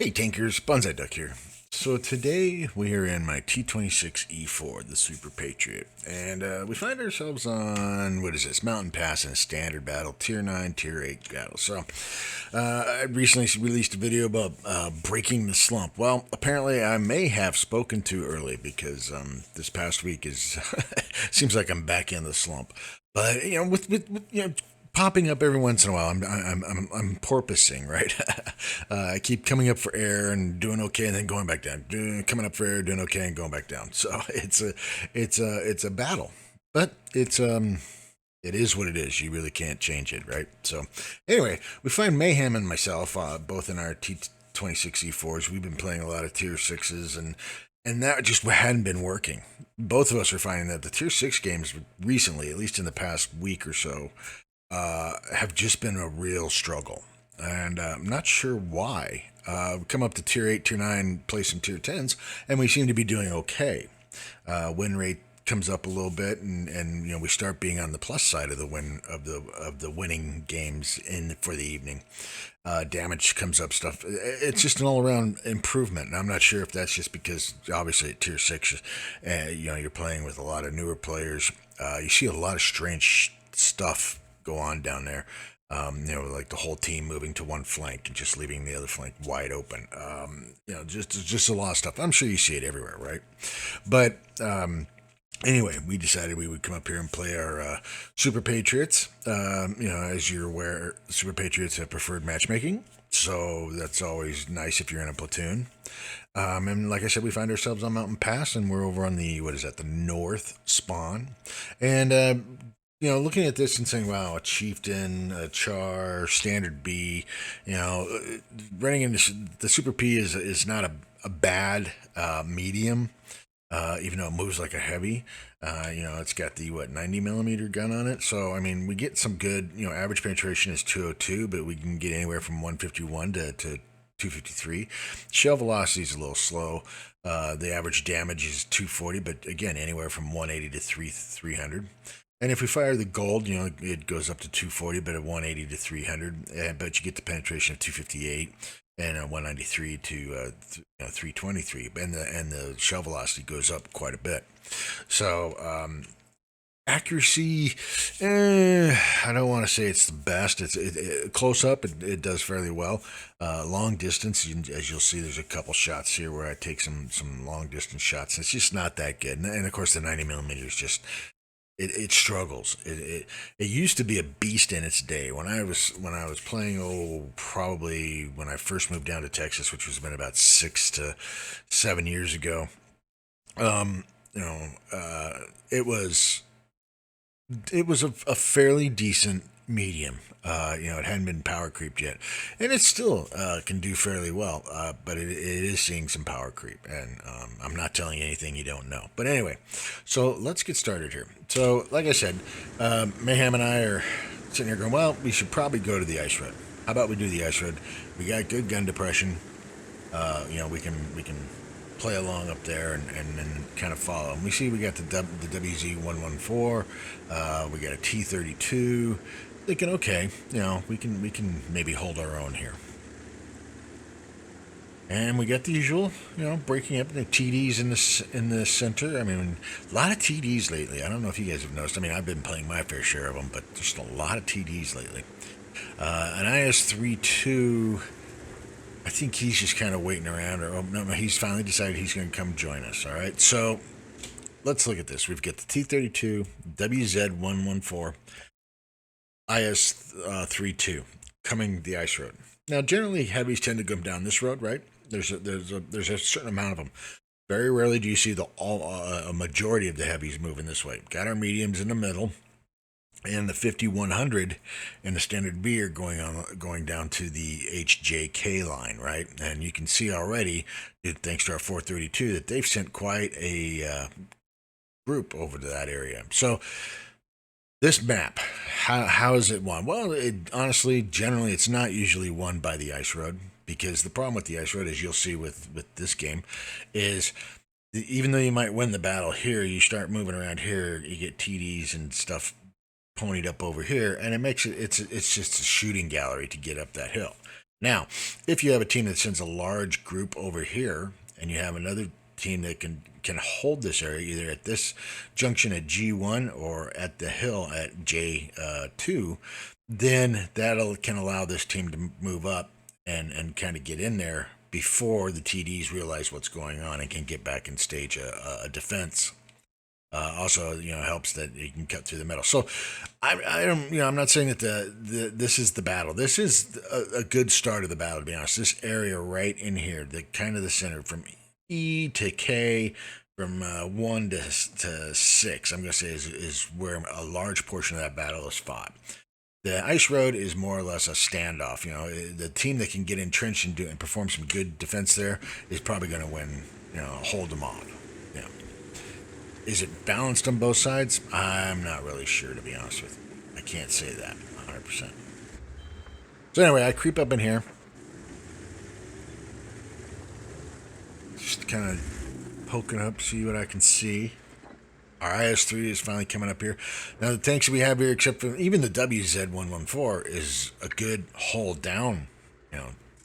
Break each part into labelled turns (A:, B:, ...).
A: Hey Tankers, Banzi Duck here. So today we are in my T26E4, the Super Patriot, and we find ourselves on, what is this, Mountain Pass in a standard battle, Tier 9, Tier 8 battle. So I recently released a video about breaking the slump. Well, apparently I may have spoken too early because this past week is, seems like I'm back in the slump. But, with popping up every once in a while. I'm porpoising, right? I keep coming up for air and doing okay, and then going back down. Coming up for air, doing okay, and going back down. So it's a battle, but it is what it is. You really can't change it, right? So anyway, we find Mayhem and myself both in our T26E4s. We've been playing a lot of Tier 6s and that just hadn't been working. Both of us are finding that the Tier 6 games recently, at least in the past week or so, have just been a real struggle. And I'm not sure why. We come up to Tier 8, Tier 9, play some Tier 10s, and we seem to be doing okay. Win rate comes up a little bit, and we start being on the plus side of the of the winning games in for the evening. Damage comes up, stuff. It's just an all around improvement, and I'm not sure if that's just because obviously at Tier 6, you're playing with a lot of newer players. You see a lot of strange stuff go on down there. Like the whole team moving to one flank and just leaving the other flank wide open. Just a lot of stuff. I'm sure you see it everywhere, right? But anyway, we decided we would come up here and play our Super Patriots. As you're aware, Super Patriots have preferred matchmaking, so that's always nice if you're in a platoon. And like I said, we find ourselves on Mountain Pass, and we're over on the, what is that, the north spawn. And looking at this and saying, wow, a chieftain, a char, standard B, running into the Super P is not a bad medium, even though it moves like a heavy. It's got the, 90 millimeter gun on it. So, I mean, we get some good, average penetration is 202, but we can get anywhere from 151 to 253. Shell velocity is a little slow. The average damage is 240, but again, anywhere from 180 to 300. And if we fire the gold, it goes up to 240, but at 180 to 300. But you get the penetration of 258 and 193 to 323. And the shell velocity goes up quite a bit. So accuracy, I don't want to say it's the best. It's close up. It does fairly well. Long distance, as you'll see, there's a couple shots here where I take some long distance shots. It's just not that good. And of course, the 90 millimeter is just. It struggles. It used to be a beast in its day. When I was playing, probably when I first moved down to Texas, which was been about 6 to 7 years ago. Um, you know, it was a fairly decent medium. It hadn't been power creeped yet, and it still can do fairly well. But it is seeing some power creep, and I'm not telling you anything you don't know. But anyway, so let's get started here. So, like I said, Mayhem and I are sitting here going, well, we should probably go to the ice road. How about we do the ice road? We got good gun depression. We can play along up there and then kind of follow. And we see we got the WZ-114. We got a T-32. Thinking, okay, we can maybe hold our own here. And we got the usual, breaking up the TDs in the center. I mean, a lot of TDs lately. I don't know if you guys have noticed. I mean, I've been playing my fair share of them, but just a lot of TDs lately. An IS-32, I think he's just kind of waiting around. Or no, he's finally decided he's going to come join us. All right, so let's look at this. We've got the T-32, WZ-114, IS-32 coming the ice road. Now, generally, heavies tend to come down this road, right? There's a certain amount of them. Very rarely do you see a majority of the heavies moving this way. Got our mediums in the middle, and the 5100 and the standard B are going down to the HJK line, right? And you can see already, thanks to our 432, that they've sent quite a group over to that area. So this map, how is it won? Well, honestly, generally, it's not usually won by the ice road, because the problem with the ice road, as you'll see with this game, is even though you might win the battle here, you start moving around here, you get TDs and stuff ponied up over here, and it's just a shooting gallery to get up that hill. Now, if you have a team that sends a large group over here, and you have another team that can hold this area either at this junction at G1 or at the hill at J2, then that'll can allow this team to move up and kind of get in there before the TDs realize what's going on and can get back and stage a defense. Also, helps that you can cut through the middle. So, I don't, I'm not saying that this is the battle. This is a good start of the battle. To be honest, this area right in here, the kind of the center from E to K, from 1 to 6, I'm going to say is where a large portion of that battle is fought. The ice road is more or less a standoff. The team that can get entrenched and perform some good defense there is probably going to win. Hold them off. Is it balanced on both sides? I'm not really sure, to be honest with you. I can't say that 100%. So anyway, I creep up in here. Just kind of poking up, see what I can see. Our IS-3 is finally coming up here. Now, the tanks we have here, except for even the WZ-114, is a good hold down,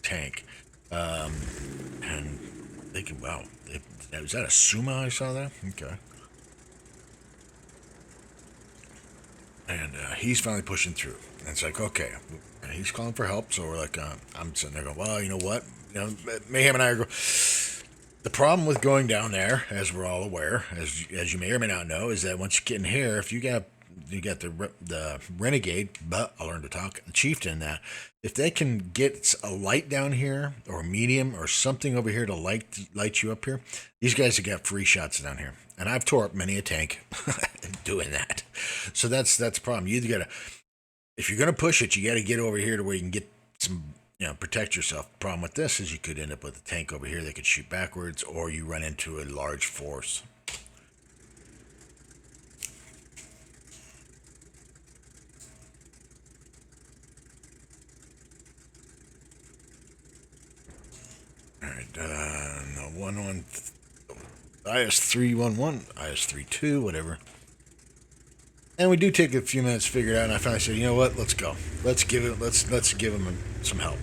A: tank. And they can, wow. Was that a Suma I saw there? Okay. And he's finally pushing through. And it's like, okay. And he's calling for help. So we're like, I'm sitting there going, well, you know what? Mayhem and I are going. The problem with going down there, as we're all aware, as you may or may not know, is that once you get in here, if you got the renegade, but I'll learn to talk, the chieftain, that if they can get a light down here or a medium or something over here to light you up here, these guys have got free shots down here. And I've tore up many a tank doing that. So that's the problem. You either gotta, if you're gonna push it, you gotta get over here to where you can get some, protect yourself. The problem with this is you could end up with a tank over here that could shoot backwards, or you run into a large force. All right, no, 1-1, IS-311, IS-32, whatever. And we do take a few minutes to figure it out, and I finally said, you know what, let's go. Let's give him some help.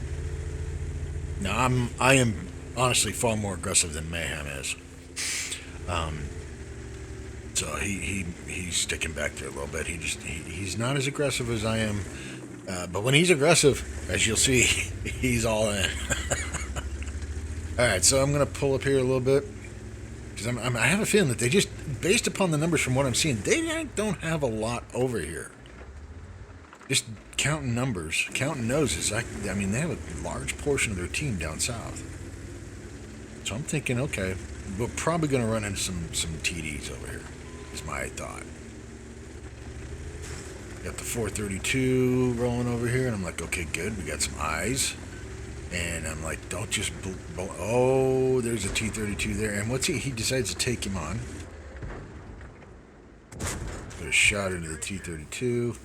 A: Now, I am honestly far more aggressive than Mayhem is. So he's sticking back there a little bit. He's not as aggressive as I am. But when he's aggressive, as you'll see, he's all in. All right, so I'm going to pull up here a little bit. Because I have a feeling that they just, based upon the numbers from what I'm seeing, they don't have a lot over here. Just counting numbers, counting noses. I mean, they have a large portion of their team down south. So I'm thinking, okay, we're probably going to run into some TDs over here, is my thought. Got the 432 rolling over here, and I'm like, okay, good. We got some eyes. And I'm like, don't just... Oh, there's a T-32 there. And what's he decides to take him on. Put a shot into the T-32.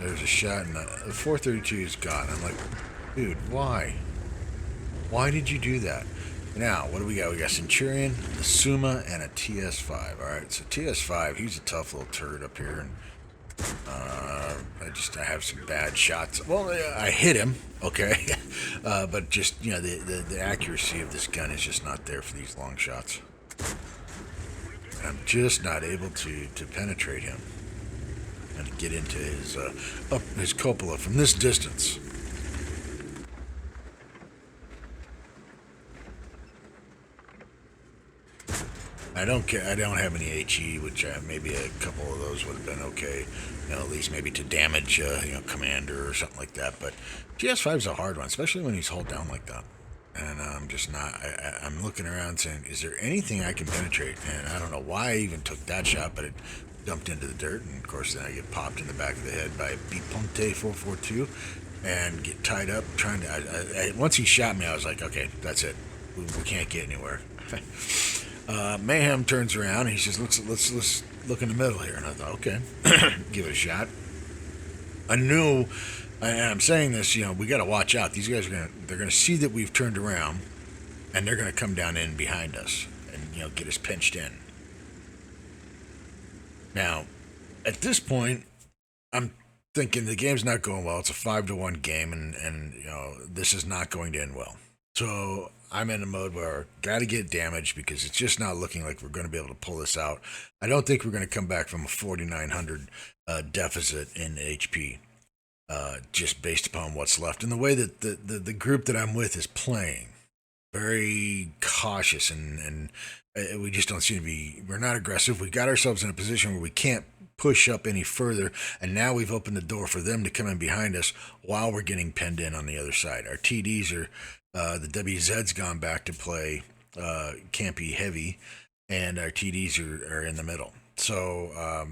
A: There's a shot, and the 432 is gone. I'm like, dude, why? Why did you do that? Now, what do we got? We got Centurion, a Suma, and a TS5. All right, so TS5, he's a tough little turd up here, and I have some bad shots. Well, I hit him, okay, but just the accuracy of this gun is just not there for these long shots. I'm just not able to penetrate him and get into his cupola from this distance. I don't care. I don't have any HE, which maybe a couple of those would have been okay. At least maybe to damage, commander or something like that. But GS5 is a hard one, especially when he's hulled down like that. And I'm just not. I'm looking around saying, is there anything I can penetrate? And I don't know why I even took that shot, but it dumped into the dirt. And of course, then I get popped in the back of the head by Biponte 442 and get tied up trying to. Once he shot me, I was like, okay, that's it. We can't get anywhere. Mayhem turns around and he says, let's look in the middle here. And I thought, okay, give it a shot. I knew, and I'm saying this, we got to watch out. These guys they're gonna see that we've turned around, and they're gonna come down in behind us and get us pinched in. Now, at this point, I'm thinking the game's not going well. It's a 5-1 game, and this is not going to end well. So I'm in a mode where got to get damage because it's just not looking like we're going to be able to pull this out. I don't think we're going to come back from a 4,900 deficit in HP. Just based upon what's left and the way that the group that I'm with is playing, very cautious, and we just don't seem to be. We're not aggressive. We got ourselves in a position where we can't push up any further, and now we've opened the door for them to come in behind us while we're getting pinned in on the other side. Our TDs are the WZ's gone back to play campy heavy, and our TDs are in the middle. So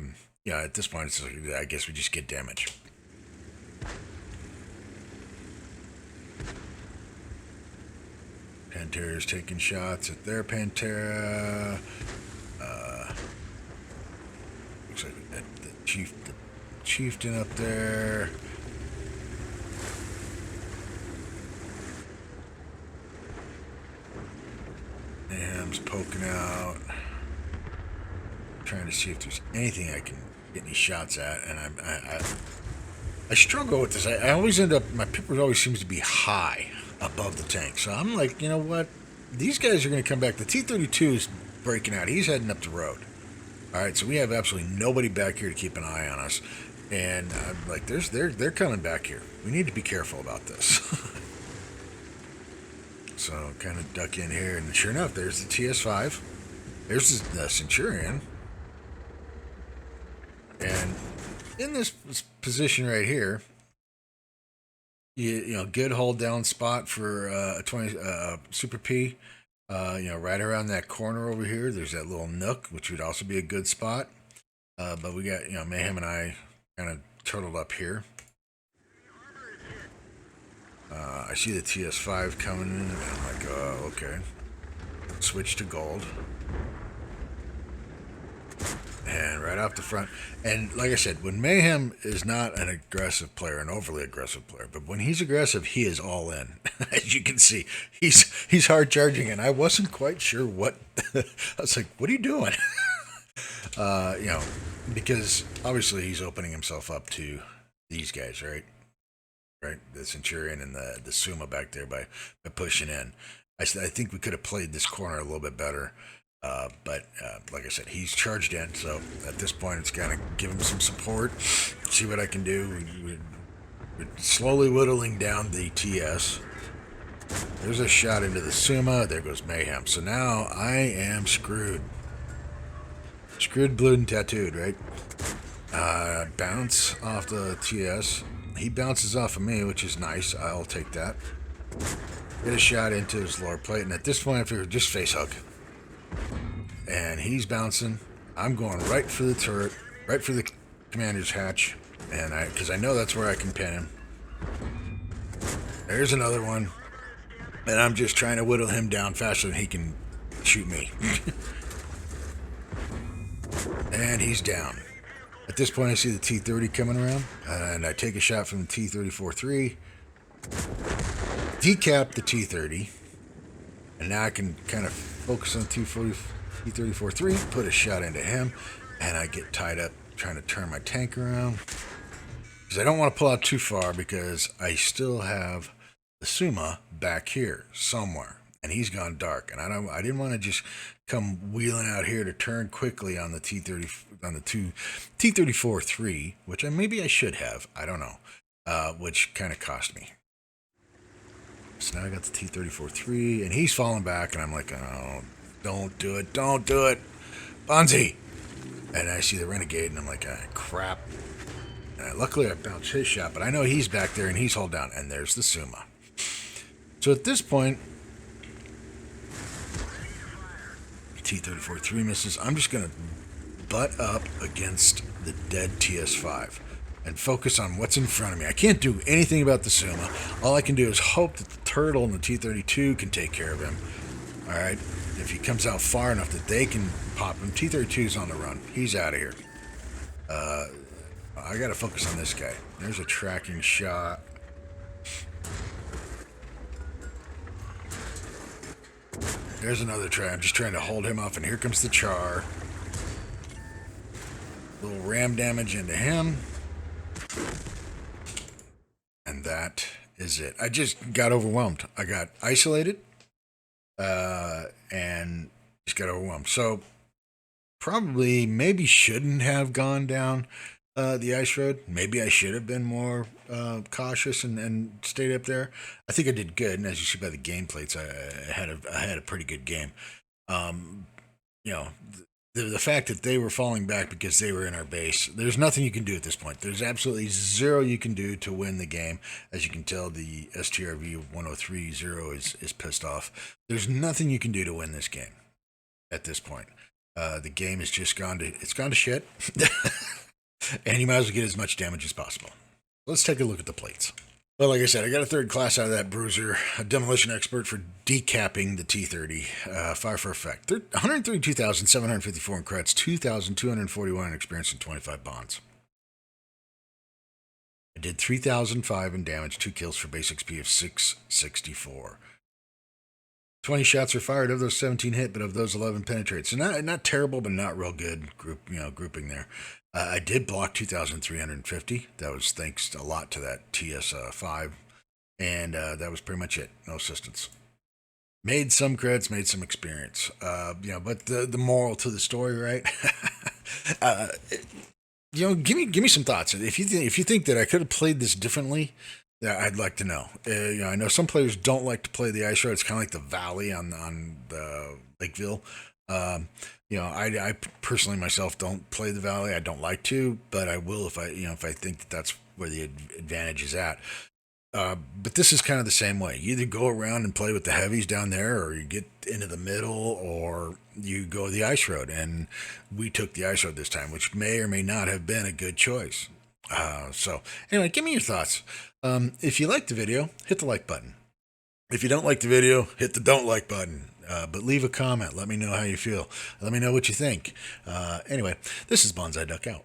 A: yeah, at this point, it's like, I guess we just get damage. Pantera's taking shots at their Pantera. Looks like the chieftain up there. Ham's poking out. Trying to see if there's anything I can get any shots at, and I struggle with this. I always end up, my pipper always seems to be high above the tank. So I'm like, you know what? These guys are going to come back. The T-32 is breaking out. He's heading up the road. All right, so we have absolutely nobody back here to keep an eye on us. And I'm like, they're coming back here. We need to be careful about this. So kind of duck in here, and sure enough, there's the TS5. There's the Centurion. And in this position right here, you know, good hold down spot for a 20 Super P. Right around that corner over here, there's that little nook, which would also be a good spot. But we got, Mayhem and I kind of turtled up here. I see the TS5 coming in, and I'm like, okay. Switch to gold. And right off the front. And like I said, when Mayhem is not an aggressive player, an overly aggressive player, but when he's aggressive, he is all in. As you can see, he's hard charging, and I wasn't quite sure what. I was like, what are you doing? Because obviously he's opening himself up to these guys, right? Right, the Centurion and the Suma back there by pushing in. I think we could have played this corner a little bit better. But like I said, he's charged in, so at this point it's kind of give him some support, see what I can do. We're slowly whittling down the TS. There's a shot into the Suma. There goes Mayhem. So now I am screwed. Screwed, blued, and tattooed, right? Bounce off the TS. He bounces off of me, which is nice. I'll take that. Get a shot into his lower plate, and at this point I figure just face hug. And he's bouncing. I'm going right for the turret, right for the commander's hatch, and because I know that's where I can pin him. There's another one, and I'm just trying to whittle him down faster than he can shoot me. And he's down. At this point, I see the T-30 coming around, and I take a shot from the T-34-3, decap the T-30, and now I can kind of focus on T-34-3, put a shot into him, and I get tied up trying to turn my tank around. Because I don't want to pull out too far because I still have the Suma back here somewhere, and he's gone dark, and I didn't want to just come wheeling out here to turn quickly on the T-34-3, which maybe I should have. I don't know, which kind of cost me. So now I got the T-34-3, and he's falling back, and I'm like, oh, don't do it, Banzi! And I see the Renegade, and I'm like, crap. And luckily I bounced his shot, but I know he's back there, and he's hauled down, and there's the Suma. So at this point, T-34-3 misses. I'm just going to butt up against the dead TS5 and focus on what's in front of me. I can't do anything about the Suma. All I can do is hope that the turtle and the T-32 can take care of him. All right? If he comes out far enough that they can pop him. T-32's on the run. He's out of here. I got to focus on this guy. There's a tracking shot. There's another try. I'm just trying to hold him off, and here comes the Char. Little ram damage into him. and that is it. I just got overwhelmed. I got isolated, and just got overwhelmed. So probably maybe shouldn't have gone down the ice road. Maybe I should have been more cautious and stayed up there. I think I did good, and as you see by the game plates, I had a pretty good game. Um, you know, the fact that they were falling back because they were in our base, there's nothing you can do at this point. There's absolutely zero you can do to win the game. As you can tell, the STRV 1030 is pissed off. There's nothing you can do to win this game at this point. The game has just gone to shit, and you might as well get as much damage as possible. Let's take a look at the plates. Well, like I said, I got a third class out of that bruiser, a demolition expert for decapping the T30, fire for effect. 132,754 in creds, 2,241 in experience, and 25 bonds. I did 3,005 in damage, 2 kills for base XP of 664. 20 shots are fired. Of those, 17 hit, but of those, 11 penetrate. So not terrible, but not real good grouping there. I did block 2,350. That was thanks a lot to that TS5, and that was pretty much it. No assistance. Made some creds, made some experience. But the moral to the story, right? Give me some thoughts. If you think that I could have played this differently, I'd like to know. I know some players don't like to play the ice road. It's kind of like the valley on the Lakeville. I personally myself don't play the valley. I don't like to, but I will if I think that that's where the advantage is at. But this is kind of the same way. You either go around and play with the heavies down there, or you get into the middle, or you go the ice road. And we took the ice road this time, which may or may not have been a good choice. So anyway, give me your thoughts. If you like the video, hit the like button. If you don't like the video, hit the don't like button. But leave a comment. Let me know how you feel. Let me know what you think. Anyway, this is Banzi Duck out.